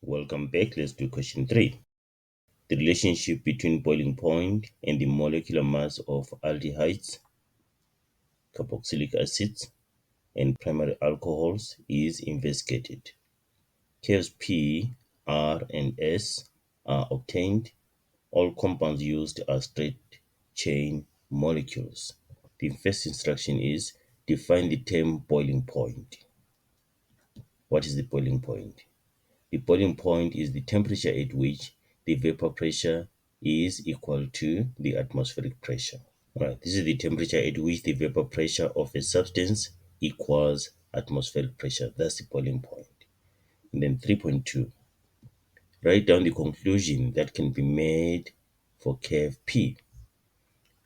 Welcome back. Let's do question 3. The relationship between boiling point and the molecular mass of aldehydes, carboxylic acids, and primary alcohols is investigated. Curves P, R, and S are obtained. All compounds used are straight chain molecules. The first instruction is define the term boiling point. What is the boiling point? The boiling point is the temperature at which the vapor pressure is equal to the atmospheric pressure. Right, this is the temperature at which the vapor pressure of a substance equals atmospheric pressure. That's the boiling point. And then 3.2, write down the conclusion that can be made for curve P.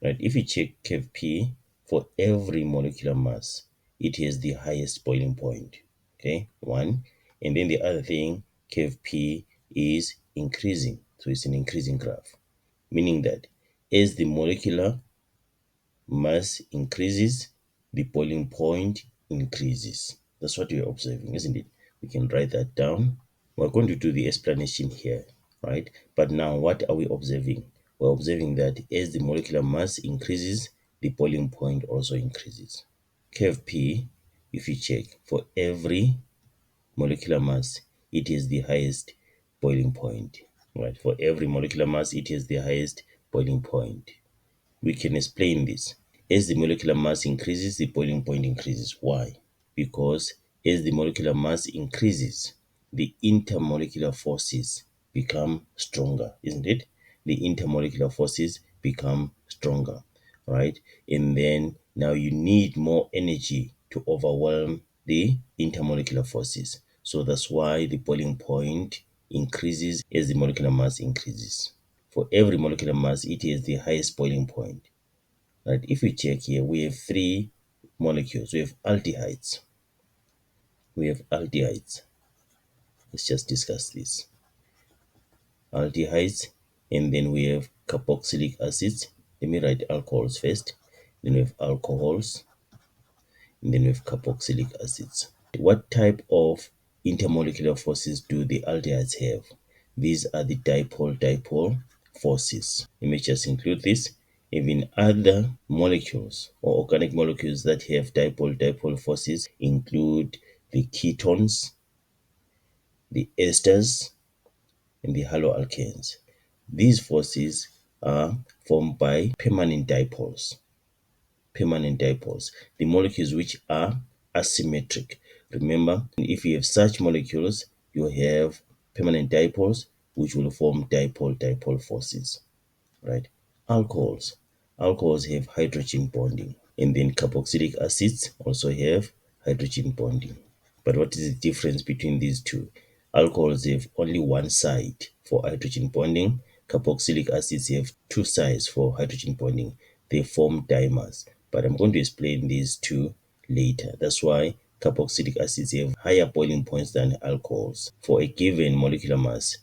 Right, if you check curve P, for every molecular mass, it has the highest boiling point. Okay, one. And then the other thing, curve P is increasing. So it's an increasing graph, meaning that as the molecular mass increases, the boiling point increases. That's what we're observing, isn't it? We can write that down. We're going to do the explanation here, right? But now what are we observing? We're observing that as the molecular mass increases, the boiling point also increases. Curve P, if you check, for every molecular mass, it is the highest boiling point, right? For every molecular mass, it is the highest boiling point. We can explain this. As the molecular mass increases, the boiling point increases. Why? Because as the molecular mass increases, the intermolecular forces become stronger, isn't it? The intermolecular forces become stronger, right? And then now you need more energy to overwhelm the intermolecular forces. So that's why the boiling point increases as the molecular mass increases. For every molecular mass, it is the highest boiling point. Right? If we check here, we have three molecules. We have aldehydes. Let's just discuss this. Aldehydes, and then we have carboxylic acids. Let me write alcohols first. Then we have alcohols, and then we have carboxylic acids. What type of intermolecular forces do the aldehydes have? These are the dipole-dipole forces. Let me just include this. Even other molecules or organic molecules that have dipole-dipole forces include the ketones, the esters, and the haloalkanes. These forces are formed by permanent dipoles. The molecules which are asymmetric. Remember, if you have such molecules, you have permanent dipoles which will form dipole-dipole forces, right? Alcohols have hydrogen bonding, and then carboxylic acids also have hydrogen bonding. But what is the difference between these two? Alcohols have only one side for hydrogen bonding. Carboxylic acids have two sides for hydrogen bonding. They form dimers. But I'm going to explain these two later. That's why carboxylic acids have higher boiling points than alcohols for a given molecular mass.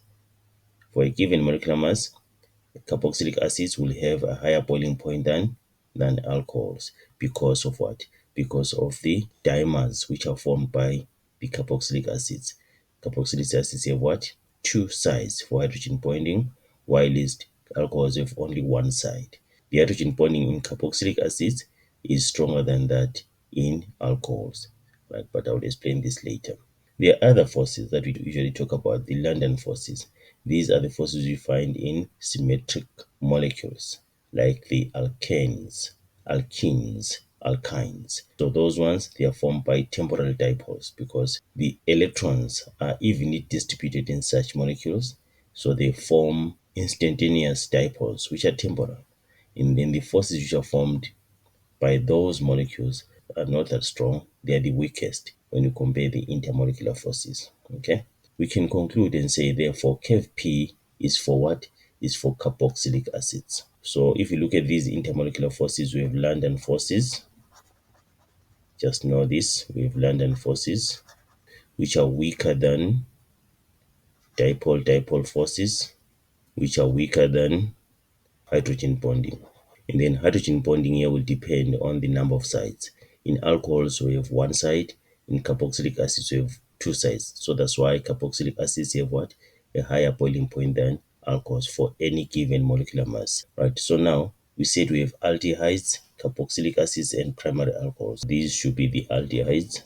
Carboxylic acids will have a higher boiling point than alcohols. Because of what? Because of the dimers which are formed by the carboxylic acids. Carboxylic acids have what? Two sides for hydrogen bonding, whilst alcohols have only one side. The hydrogen bonding in carboxylic acids is stronger than that in alcohols, right? But I will explain this later. There are other forces that we usually talk about, the London forces. These are the forces we find in symmetric molecules, like the alkenes, alkynes. So those ones, they are formed by temporal dipoles because the electrons are evenly distributed in such molecules. So they form instantaneous dipoles, which are temporal. And then the forces which are formed by those molecules are not that strong. They are the weakest when you compare the intermolecular forces. Okay, we can conclude and say therefore curve P is for what? Is for carboxylic acids. So if you look at these intermolecular forces, we have London forces. Just know this, we have London forces which are weaker than dipole forces, which are weaker than hydrogen bonding. And then hydrogen bonding here will depend on the number of sides. In alcohols, we have one side. In carboxylic acids, we have two sides. So that's why carboxylic acids have what? A higher boiling point than alcohols for any given molecular mass. Right, so now we said we have aldehydes, carboxylic acids, and primary alcohols. These should be the aldehydes,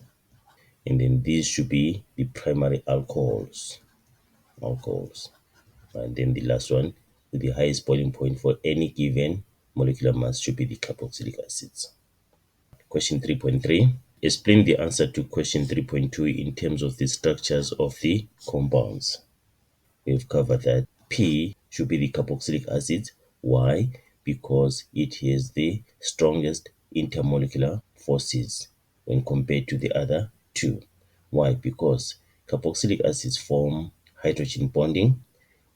and then these should be the primary alcohols. And then the last one with the highest boiling point for any given molecular mass should be the carboxylic acids. Question 3.3. Explain the answer to question 3.2 in terms of the structures of the compounds. We've covered that P should be the carboxylic acid. Why? Because it has the strongest intermolecular forces when compared to the other two. Why? Because carboxylic acids form hydrogen bonding,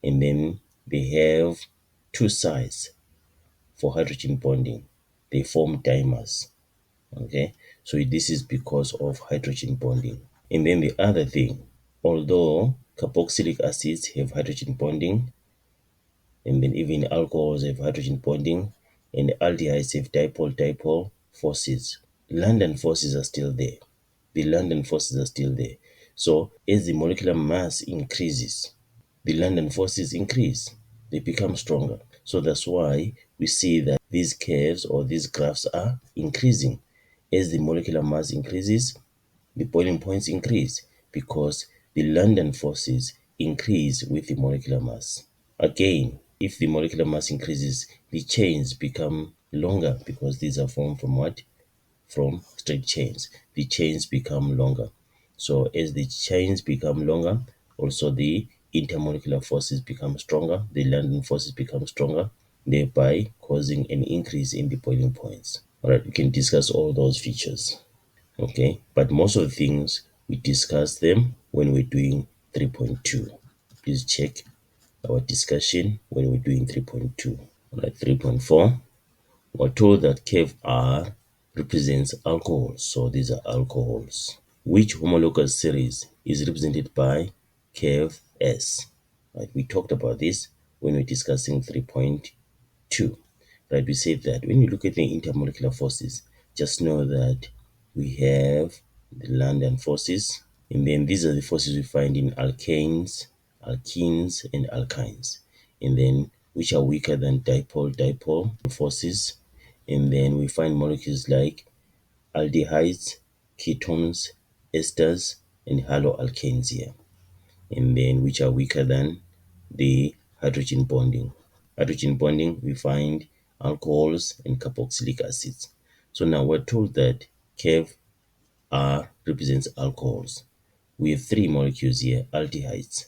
and then they have two sides for hydrogen bonding. They form dimers. Okay, so this is because of hydrogen bonding. And then the other thing, although carboxylic acids have hydrogen bonding, and then even alcohols have hydrogen bonding, and aldehydes have dipole-dipole forces, London forces are still there. The London forces are still there. So as the molecular mass increases, the London forces increase. They become stronger. So that's why we see that these curves or these graphs are increasing. As the molecular mass increases, the boiling points increase because the London forces increase with the molecular mass. Again, if the molecular mass increases, the chains become longer because these are formed from what? From straight chains. The chains become longer. So as the chains become longer, also the intermolecular forces become stronger, the London forces become stronger, thereby causing an increase in the boiling points. Alright, we can discuss all those features. Okay, but most of the things we discuss them when we're doing 3.2. Please check our discussion when we're doing 3.2. Alright, 3.4. We're told that curve R represents alcohols, so these are alcohols. Which homologous series is represented by curve S? Right, we talked about this when we're discussing 3.2. Right, we said that when you look at the intermolecular forces, just know that we have the London forces, and then these are the forces we find in alkanes, alkenes, and alkynes, and then which are weaker than dipole-dipole forces. And then we find molecules like aldehydes, ketones, esters, and haloalkanes here, and then which are weaker than the hydrogen bonding. Hydrogen bonding, we find alcohols and carboxylic acids. So now we're told that curve R represents alcohols. We have three molecules here: aldehydes,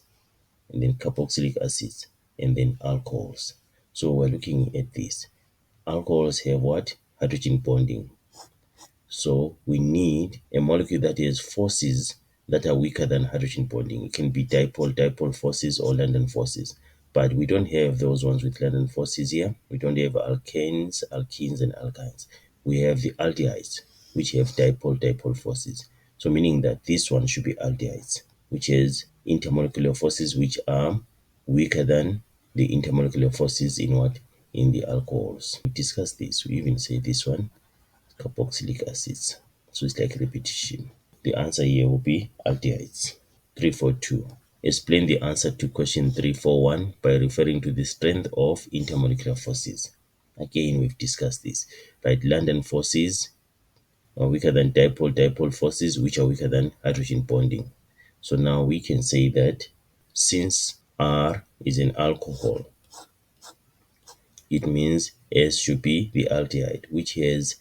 and then carboxylic acids, and then alcohols. So we're looking at this. Alcohols have what? Hydrogen bonding. So we need a molecule that has forces that are weaker than hydrogen bonding. It can be dipole-dipole forces or London forces. But we don't have those ones with London forces here. We don't have alkanes, alkenes, and alkynes. We have the aldehydes, which have dipole-dipole forces. So meaning that this one should be aldehydes, which has intermolecular forces which are weaker than the intermolecular forces in what? In the alcohols. We discussed this. We even say this one carboxylic acids. So it's like repetition. The answer here will be aldehydes. 342. Explain the answer to question 341 by referring to the strength of intermolecular forces. Again, we've discussed this, right? London forces are weaker than dipole-dipole forces, which are weaker than hydrogen bonding. So now we can say that since R is an alcohol, it means S should be the aldehyde, which has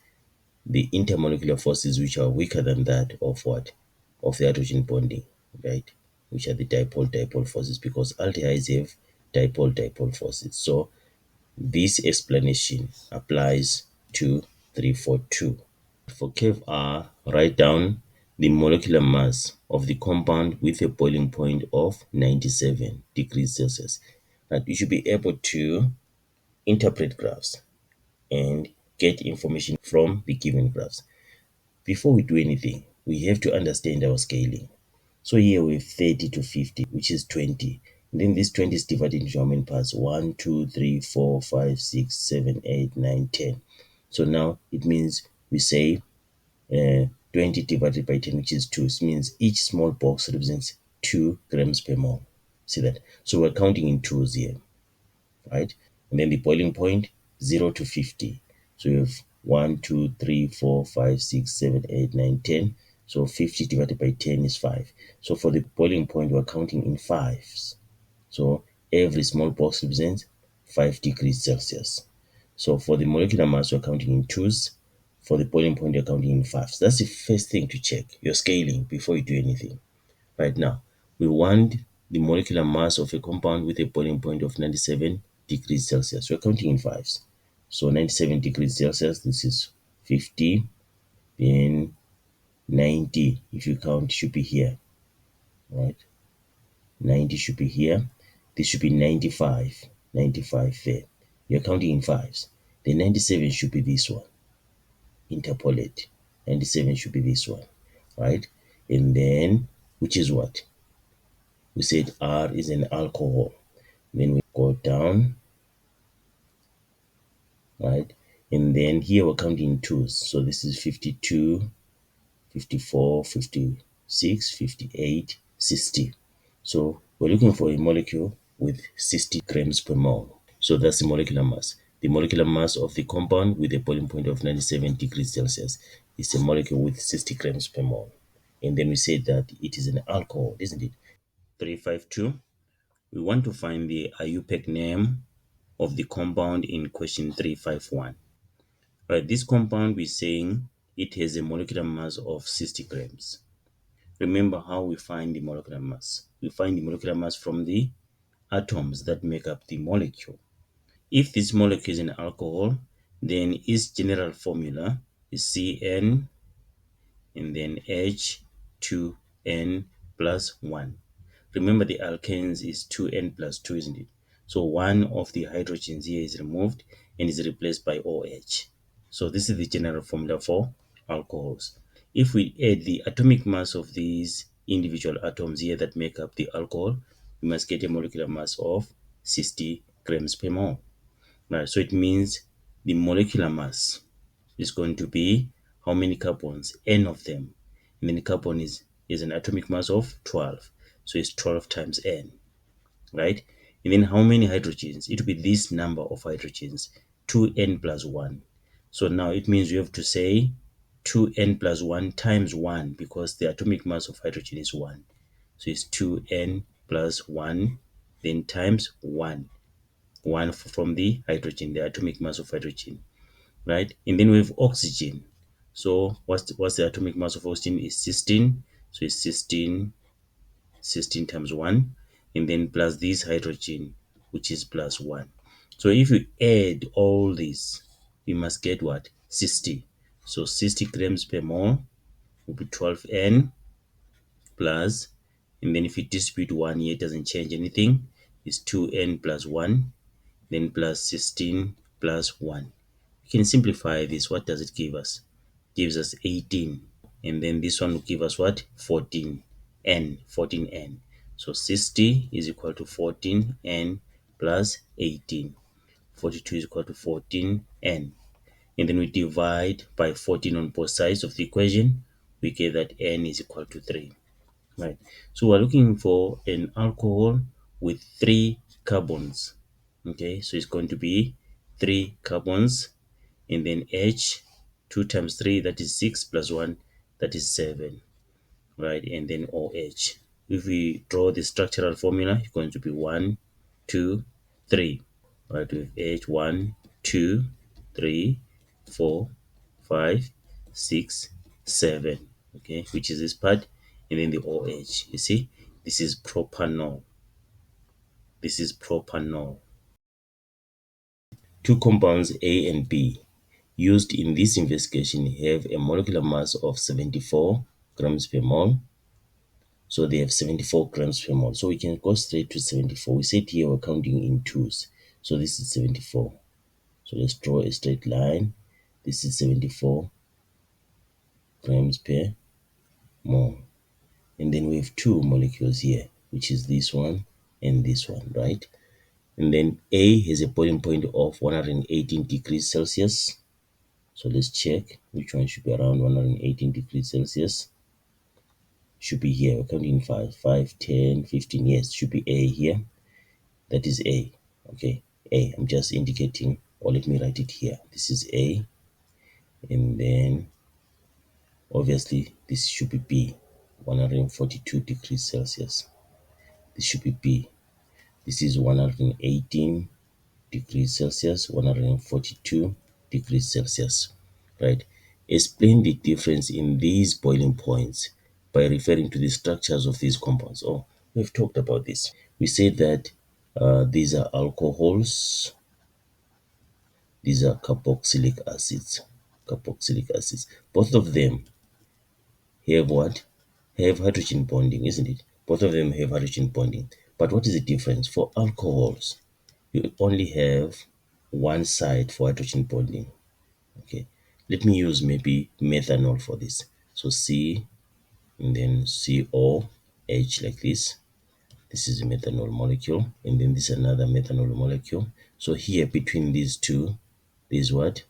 the intermolecular forces which are weaker than that of what? Of the hydrogen bonding, right? Which are the dipole-dipole forces, because aldehydes have dipole-dipole forces. So this explanation applies to 342. For curve R, write down the molecular mass of the compound with a boiling point of 97 degrees Celsius. Now you should be able to interpret graphs and get information from the given graphs. Before we do anything, we have to understand our scaling. So here we have 30 to 50, which is 20. And then this 20 is divided into how many parts? 1, 2, 3, 4, 5, 6, 7, 8, 9, 10. So now it means we say 20 divided by 10, which is 2, means each small box represents 2 grams per mole. See that? So we're counting in twos here, right? And then the boiling point, 0 to 50. So we have 1, 2, 3, 4, 5, 6, 7, 8, 9, 10. So 50 divided by 10 is 5. So for the boiling point, we're counting in fives. So every small box represents 5 degrees Celsius. So for the molecular mass, we're counting in twos. For the boiling point, you're counting in fives. That's the first thing to check. You're scaling before you do anything. Right now, we want the molecular mass of a compound with a boiling point of 97 degrees Celsius. We're counting in fives. So 97 degrees Celsius, this is 50, then 90, if you count, should be here, right? 90 should be here. This should be 95, 95 there. You're counting in fives. The 97 should be this one. Interpolate. 97 should be this one, right? And then, which is what? We said R is an alcohol. Then we go down, right? And then here we're counting in twos. So this is 52, 54, 56, 58, 60. So we're looking for a molecule with 60 grams per mole. So that's the molecular mass. The molecular mass of the compound with a boiling point of 97 degrees Celsius is a molecule with 60 grams per mole. And then we said that it is an alcohol, isn't it? 352. We want to find the IUPAC name of the compound in question 351. Right, this compound we're saying it has a molecular mass of 60 grams. Remember how we find the molecular mass. We find the molecular mass from the atoms that make up the molecule. If this molecule is an alcohol, then its general formula is Cn and then H2n plus 1. Remember the alkanes is 2n plus 2, isn't it? So one of the hydrogens here is removed and is replaced by OH. So this is the general formula for alcohols. If we add the atomic mass of these individual atoms here that make up the alcohol, we must get a molecular mass of 60 grams per mole. Right, so it means the molecular mass is going to be how many carbons? N of them. And then the carbon is an atomic mass of 12. So it's 12 times N, right? And then how many hydrogens? It will be this number of hydrogens, 2n plus 1. So now it means you have to say 2n plus 1 times 1 because the atomic mass of hydrogen is 1. So it's 2n plus 1, then times 1. 1 from the hydrogen, the atomic mass of hydrogen, right? And then we have oxygen. So what's the atomic mass of oxygen is 16. So it's 16 times 1, and then plus this hydrogen, which is plus 1. So if you add all these, we must get what? 60. So 60 grams per mole will be 12n plus, and then if you distribute 1 here, it doesn't change anything. It's 2n plus 1, then plus 16 plus 1. You can simplify this. What does it give us? It gives us 18. And then this one will give us what? 14n. So 60 is equal to 14n plus 18. 42 is equal to 14n. And then we divide by 14 on both sides of the equation. We get that n is equal to 3. Right. So we're looking for an alcohol with 3 carbons. Okay, so it's going to be 3 carbons, and then H, 2 times 3, that is 6, plus 1, that is 7, right? And then OH. If we draw the structural formula, it's going to be 1, 2, 3, right? With H, 1, 2, 3, 4, 5, 6, 7, okay, which is this part, and then the OH. You see, this is propanol. This is propanol. Two compounds A and B used in this investigation have a molecular mass of 74 grams per mole. So they have 74 grams per mole. So we can go straight to 74. We said here we're counting in twos. So this is 74. So let's draw a straight line. This is 74 grams per mole. And then we have two molecules here, which is this one and this one, right? And then A has a boiling point of 118 degrees Celsius. So let's check which one should be around 118 degrees Celsius. Should be here. We're counting 5, 5, 10, 15. Yes, should be A here. That is A. Okay, A. I'm just indicating, or let me write it here. This is A, and then obviously this should be B, 142 degrees Celsius. This should be B. This is 118 degrees Celsius, 142 degrees Celsius, right? Explain the difference in these boiling points by referring to the structures of these compounds. Oh, we've talked about this. We said that these are alcohols, these are carboxylic acids. Carboxylic acids. Both of them have what? Have hydrogen bonding, isn't it? Both of them have hydrogen bonding. But what is the difference? For alcohols, you only have one side for hydrogen bonding. Okay, let me use maybe methanol for this. So C and then COH like this. This is a methanol molecule, and then this is another methanol molecule. So here between these two, there's what?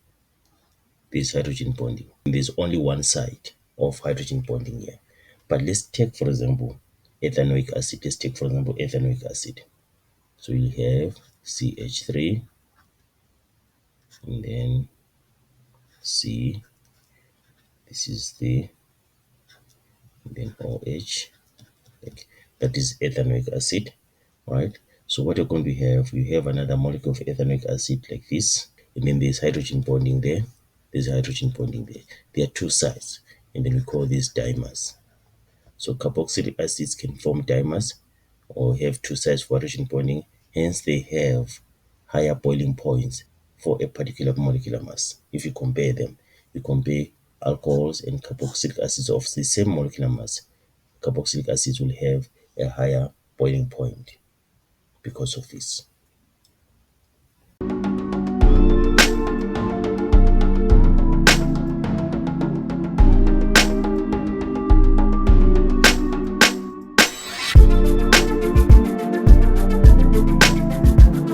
There's hydrogen bonding. There's only one side of hydrogen bonding here. But let's take, for example, ethanoic acid. Let's take, for example, ethanoic acid. So you have CH3 and then C. This is the, and then OH. Like, that is ethanoic acid, right? So what you're going to have, you have another molecule of ethanoic acid like this, and then there's hydrogen bonding there. There's hydrogen bonding there. There are two sides, and then we call these dimers. So carboxylic acids can form dimers or have two sides for hydrogen bonding. Hence, they have higher boiling points for a particular molecular mass. If you compare them, you compare alcohols and carboxylic acids of the same molecular mass, carboxylic acids will have a higher boiling point because of this.